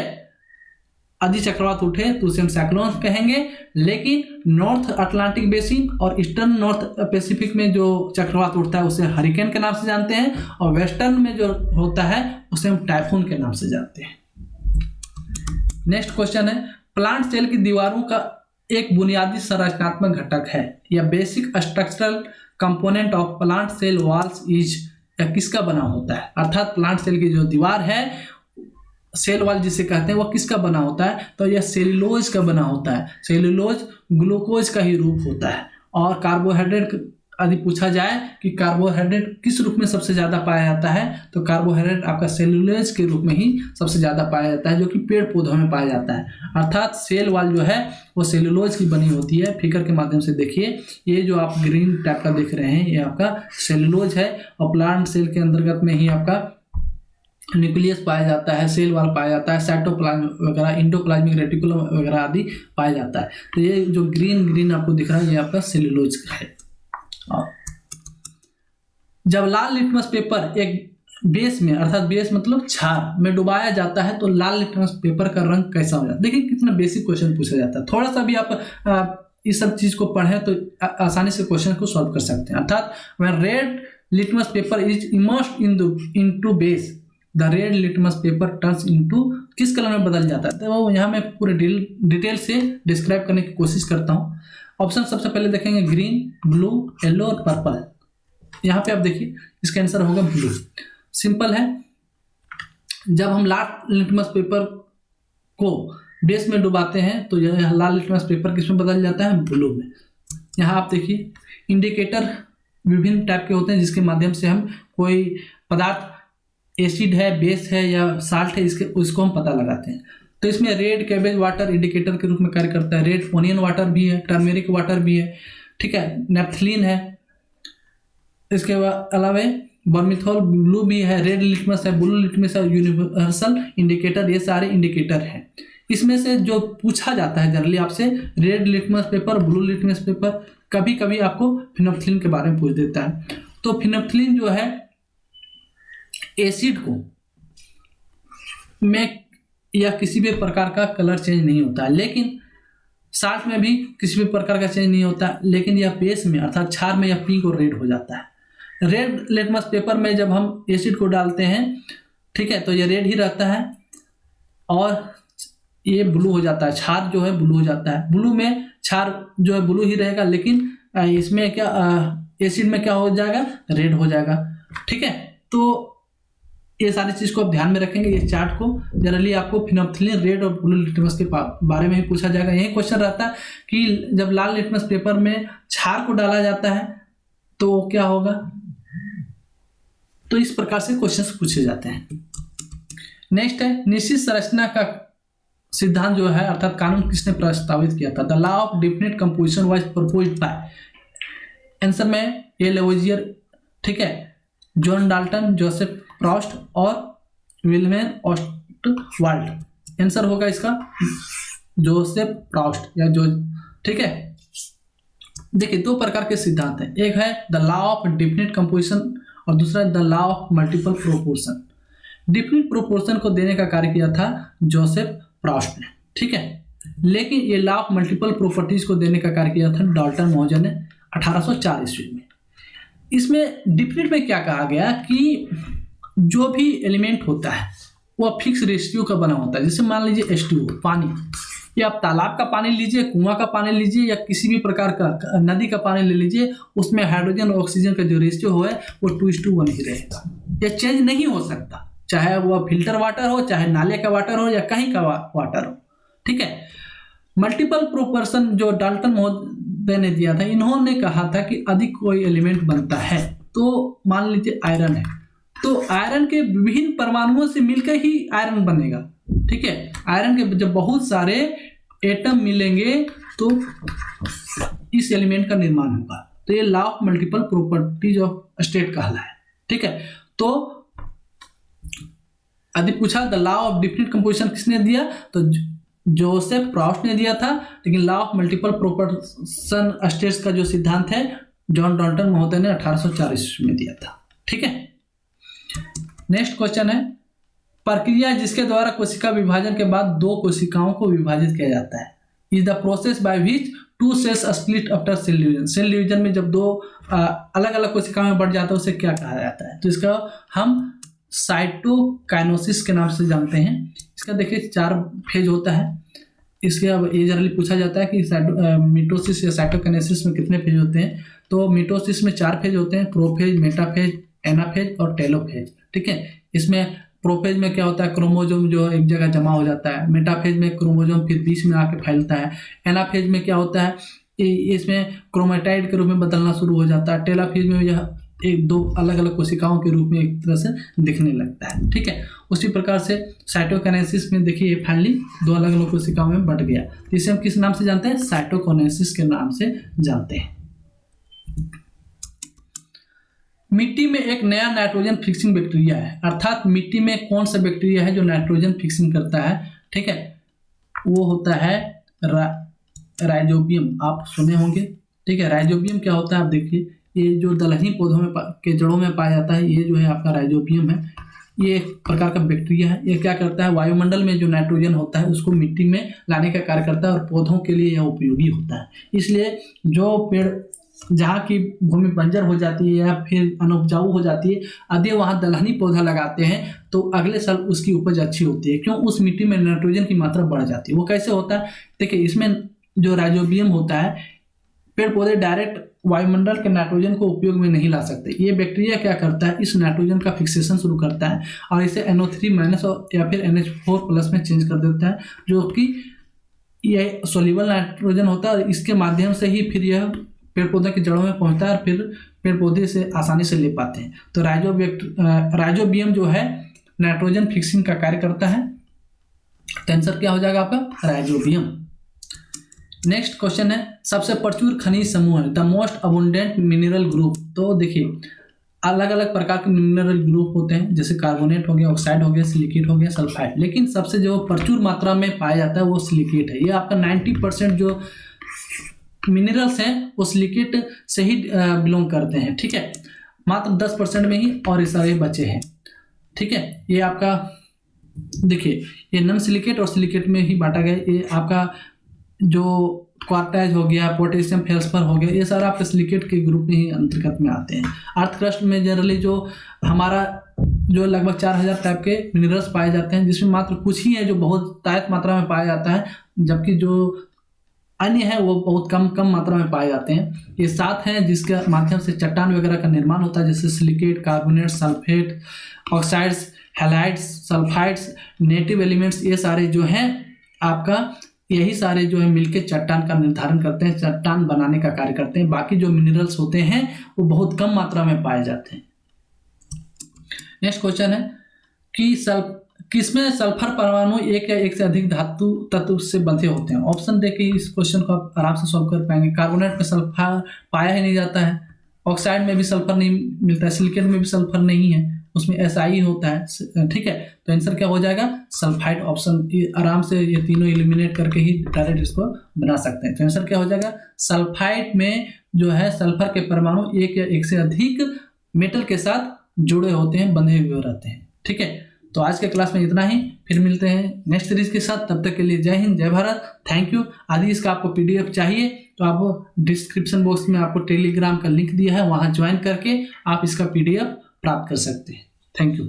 [SPEAKER 1] यदि चक्रवात उठे तो उसे हम साइक्लोन्स कहेंगे। लेकिन नॉर्थ अटलांटिक बेसिन और ईस्टर्न नॉर्थ पैसिफिक में जो चक्रवात उठता है उसे हरिकेन के नाम से जानते हैं, और वेस्टर्न में जो होता है उसे हम टाइफून के नाम से जानते हैं। नेक्स्ट क्वेश्चन है, प्लांट सेल की दीवारों का एक बुनियादी संरचनात्मक घटक है या basic structural component of plant cell walls is, या किसका बना होता है? अर्थात प्लांट सेल की जो दीवार है, सेल वॉल जिसे कहते हैं, वो किसका बना होता है? तो यह सेल्यूलोज का बना होता है। सेल्यूलोज ग्लूकोज का ही रूप होता है। और कार्बोहाइड्रेट यदि पूछा जाए कि कार्बोहाइड्रेट किस रूप में सबसे ज़्यादा पाया जाता है, तो कार्बोहाइड्रेट आपका सेल्यूलोज के रूप में ही सबसे ज़्यादा पाया जाता है, जो कि पेड़ पौधों में पाया जाता है। अर्थात सेल वॉल जो है वो सेल्यूलोज की बनी होती है। फिगर के माध्यम से देखिए, ये जो आप ग्रीन टाइप का देख रहे हैं ये आपका सेल्यूलोज है, और प्लांट सेल के अंतर्गत में ही आपका न्यूक्लियस पाया जाता है, सेल वॉल पाया जाता है, साइटोप्लाज्म वगैरह, इंडोप्लाज्मिक रेटिकुलम वगैरह आदि पाया जाता है। तो ये जो ग्रीन आपको दिख रहा है ये आपका सेल्यूलोज का है। जब लाल लिटमस पेपर एक बेस में, अर्थात बेस मतलब छार में डुबाया जाता है तो लाल लिटमस पेपर का रंग कैसा हो जाता है? देखिए कितना बेसिक क्वेश्चन पूछा जाता है। थोड़ा सा भी आप इस सब चीज को पढ़ें तो आसानी से क्वेश्चन को सॉल्व कर सकते हैं। अर्थात when red litmus paper is immersed into base, the red litmus paper turns into, किस कलर में बदल जाता है? तो वो यहाँ मैं पूरे डिटेल से डिस्क्राइब करने की कोशिश करता हूँ। ऑप्शन सबसे पहले देखेंगे ग्रीन, ब्लू, येलो और पर्पल। यहाँ पे आप देखिए इसका आंसर होगा ब्लू। सिंपल है, जब हम लाल लिटमस पेपर को बेस में डुबाते हैं तो यह लाल लिटमस पेपर किस में बदल जाता है? ब्लू में। यहाँ आप देखिए इंडिकेटर विभिन्न टाइप के होते हैं जिसके माध्यम से हम कोई पदार्थ एसिड है, बेस है या साल्ट है, उसको हम पता लगाते हैं। तो इसमें रेड कैबेज वाटर इंडिकेटर के रूप में कार्य करता है, रेड ओनियन वाटर भी है, टर्मेरिक वाटर भी है, ठीक है, नेफ्थलीन है, इसके अलावा बर्मिथॉल ब्लू भी है, रेड लिटमस है, ब्लू लिटमस है, यूनिवर्सल इंडिकेटर, ये सारे इंडिकेटर हैं। इसमें से जो पूछा जाता है जनरली आपसे red litmus paper, blue litmus paper, कभी कभी आपको फिनोप्थलीन के बारे में पूछ देता है। तो फिनोप्थलीन जो है एसिड को में या किसी भी प्रकार का कलर चेंज नहीं होता है, लेकिन साल्ट में भी किसी भी प्रकार का चेंज नहीं होता, लेकिन यह बेस में अर्थात क्षार में यह पिंक और रेड हो जाता है। रेड लिटमस पेपर में जब हम एसिड को डालते हैं, ठीक है, तो ये रेड ही रहता है और ये ब्लू हो जाता है, क्षार जो है ब्लू हो जाता है। ब्लू में क्षार जो है ब्लू ही रहेगा, लेकिन इसमें क्या एसिड में क्या हो जाएगा, रेड हो जाएगा, ठीक है। तो ये सारी चीज को आप ध्यान में रखेंगे। ये चार्ट को जनरली आपको फिनोप्थलीन, रेड और ब्लू लिटमस के बारे में ही पूछा जाएगा। यही क्वेश्चन रहता है कि जब लाल लिटमस पेपर में क्षार को डाला जाता है तो क्या होगा, तो इस प्रकार से क्वेश्चंस पूछे जाते हैं। नेक्स्ट है निश्चित संरचना का सिद्धांत जो है अर्थात कानून किसने प्रस्तावित किया था। The law of definite composition was proposed by, answer में ए लेवोजियर, ठीक है, जॉन डाल्टन, जोसेफ प्रॉस्ट और विल्हेम ऑस्टवाल्ड। आंसर होगा इसका जोसेफ प्रॉस्ट या जो, ठीक है। देखिए दो प्रकार के सिद्धांत हैं, एक है the law of definite composition और दूसरा the law of multiple proportion. Definite proportion को देने का कार्य किया था जोसेफ प्रॉस्ट ने, ठीक है, लेकिन ये लॉ ऑफ मल्टीपल प्रॉपर्टीज को देने का कार्य किया था डाल्टन मौजन ने 1804 ईस्वी में। इसमें डेफिनिट में क्या कहा गया कि जो भी एलिमेंट होता है वो फिक्स रेशियो का बना होता है। जैसे मान लीजिए H2O पानी, या आप तालाब का पानी लीजिए, कुआं का पानी लीजिए या किसी भी प्रकार का नदी का पानी ले लीजिए, उसमें हाइड्रोजन और ऑक्सीजन का जो रेशियो है वो 2:1 ही रहेगा, यह चेंज नहीं हो सकता, चाहे वह फिल्टर वाटर हो, चाहे नाले का वाटर हो या कहीं का वाटर हो, ठीक है। मल्टीपल प्रोपोर्शन जो डाल्टन महोदय ने दिया था, इन्होंने कहा था कि अधिक कोई एलिमेंट बनता है, तो मान लीजिए आयरन है, तो आयरन के विभिन्न परमाणुओं से मिलकर ही आयरन बनेगा, ठीक है। आयरन के जब बहुत सारे एटम मिलेंगे तो इस एलिमेंट का निर्माण होगा, तो ये law of multiple properties of state कहला है, ठीक है। तो यदि पूछा the law of definite composition किसने दिया, तो जोसेफ प्रॉस्ट ने दिया था, लेकिन law of multiple proportion states का जो सिद्धांत है जॉन डाल्टन महोदय ने 1840 में दिया था, ठीक है। नेक्स्ट क्वेश्चन है प्रक्रिया जिसके द्वारा कोशिका विभाजन के बाद दो कोशिकाओं को विभाजित किया जाता है is the process by which two cells split after cell division. Cell division में जब दो अलग अलग कोशिकाओं में बढ़ जाता है उसे क्या कहा जाता है, तो इसका हम साइटोकाइनेसिस के नाम से जानते हैं। इसका देखिए 4 फेज होता है। इसके अब ये जनरली पूछा जाता है कि मिटोसिस या साइटोकाइनेसिस में कितने फेज होते हैं, तो मिटोसिस में 4 फेज होते हैं, प्रोफेज, मेटाफेज, एनाफेज और टेलोफेज, ठीक है। इसमें प्रोफेज में क्या होता है, क्रोमोजोम जो एक जगह जमा हो जाता है, मेटाफेज में क्रोमोजोम फिर बीच में आके फैलता है, एनाफेज में क्या होता है, इसमें क्रोमेटाइड के रूप में बदलना शुरू हो जाता है, टेलोफेज में यह एक दो अलग अलग कोशिकाओं के रूप में एक तरह से दिखने लगता है, ठीक है। उसी प्रकार से साइटोकाइनेसिस में देखिए फाइनली 2 अलग अलग कोशिकाओं में बढ़ गया, तो इसे हम किस नाम से जानते हैं, साइटोकाइनेसिस के नाम से जानते हैं। मिट्टी में एक नया नाइट्रोजन फिक्सिंग बैक्टीरिया है, अर्थात मिट्टी में कौन सा बैक्टीरिया है जो नाइट्रोजन फिक्सिंग करता है, ठीक है, वो होता है राइजोबियम। आप सुने होंगे, ठीक है। राइजोबियम क्या होता है, आप देखिए ये जो दलहनी पौधों में के जड़ों में पाया जाता है, ये जो है आपका राइजोबियम है, ये एक प्रकार का बैक्टीरिया है। ये क्या करता है, वायुमंडल में जो नाइट्रोजन होता है उसको मिट्टी में लाने का कार्य करता है और पौधों के लिए यह उपयोगी होता है। इसलिए जो पेड़ जहाँ की भूमि बंजर हो जाती है या फिर अनउपजाऊ हो जाती है, यदि वहाँ दलहनी पौधा लगाते हैं तो अगले साल उसकी उपज अच्छी होती है, क्यों, उस मिट्टी में नाइट्रोजन की मात्रा बढ़ जाती है। वो कैसे होता है, देखिए इसमें जो राइजोबियम होता है, पेड़ पौधे डायरेक्ट वायुमंडल के नाइट्रोजन को उपयोग में नहीं ला सकते। ये बैक्टीरिया क्या करता है, इस नाइट्रोजन का फिक्सेशन शुरू करता है और इसे NO3- या फिर NH4+ में चेंज कर देता है, जो कि यह सोल्यूबल नाइट्रोजन होता है। इसके माध्यम से ही फिर यह पेड़ पौधे की जड़ों में पहुंचता है और फिर पेड़ पौधे से आसानी से ले पाते हैं। तो राइजोबियम जो है नाइट्रोजन फिक्सिंग का कार्य करता है। तो आंसर क्या हो जाएगा आपका राइजोबियम। नेक्स्ट क्वेश्चन है सबसे प्रचुर खनिज समूह है, द मोस्ट अबुंडेंट मिनरल ग्रुप। तो देखिए अलग अलग प्रकार के मिनरल ग्रुप होते हैं, जैसे कार्बोनेट हो गया, ऑक्साइड हो गया, सिलिकेट हो गया, सल्फाइड, लेकिन सबसे जो प्रचुर मात्रा में पाया जाता है वो सिलिकेट है। ये आपका 90% जो मिनरल्स हैं वो सिलिकेट से ही बिलोंग करते हैं, ठीक है। मात्र 10% में ही और ये सारे बचे हैं, ठीक है। ये आपका देखिए ये नॉन सिलिकेट और सिलिकेट में ही बांटा गया। ये आपका जो क्वार्टाइज हो गया, पोटेशियम फेल्सफर हो गया, ये सारा आपके सिलिकेट के ग्रुप में ही अंतर्गत में आते हैं। अर्थ क्रस्ट में जनरली जो हमारा जो लगभग 4000 टाइप के मिनरल्स पाए जाते हैं, जिसमें मात्र कुछ ही है जो बहुत तायत मात्रा में पाया जाता है, जबकि जो अन्य है वो बहुत कम मात्रा में पाए जाते हैं। ये 7 हैं जिसके माध्यम से चट्टान वगैरह का निर्माण होता है, जैसे silicate, carbonate, sulphate, oxides, halides, sulphides, native elements, ये सारे जो हैं आपका यही सारे जो है मिलके चट्टान का निर्धारण करते हैं, चट्टान बनाने का कार्य करते हैं। बाकी जो मिनरल्स होते हैं वो बहुत कम मात्रा में पाए जाते हैं। नेक्स्ट क्वेश्चन है कि किसमें सल्फर परमाणु एक या एक से अधिक धातु तत्व से बंधे होते हैं। ऑप्शन देके इस क्वेश्चन को आप आराम से सॉल्व कर पाएंगे। कार्बोनेट में सल्फर पाया ही नहीं जाता है, ऑक्साइड में भी सल्फर नहीं मिलता है, सिलिकेट में भी सल्फर नहीं है, उसमें SI होता है, ठीक है। तो आंसर क्या हो जाएगा सल्फाइड ऑप्शन। आराम से ये तीनों एलिमिनेट करके ही डायरेक्ट इसको बना सकते हैं। तो आंसर क्या हो जाएगा सल्फाइड में जो है सल्फर के परमाणु एक या एक से अधिक मेटल के साथ जुड़े होते हैं, बंधे हुए रहते हैं, ठीक है। तो आज के क्लास में इतना ही, फिर मिलते हैं नेक्स्ट सीरीज के साथ। तब तक के लिए जय हिंद, जय भारत, थैंक यू। आदि इसका आपको PDF चाहिए तो आप डिस्क्रिप्शन बॉक्स में आपको टेलीग्राम का लिंक दिया है, वहां ज्वाइन करके आप इसका PDF प्राप्त कर सकते हैं। Thank you.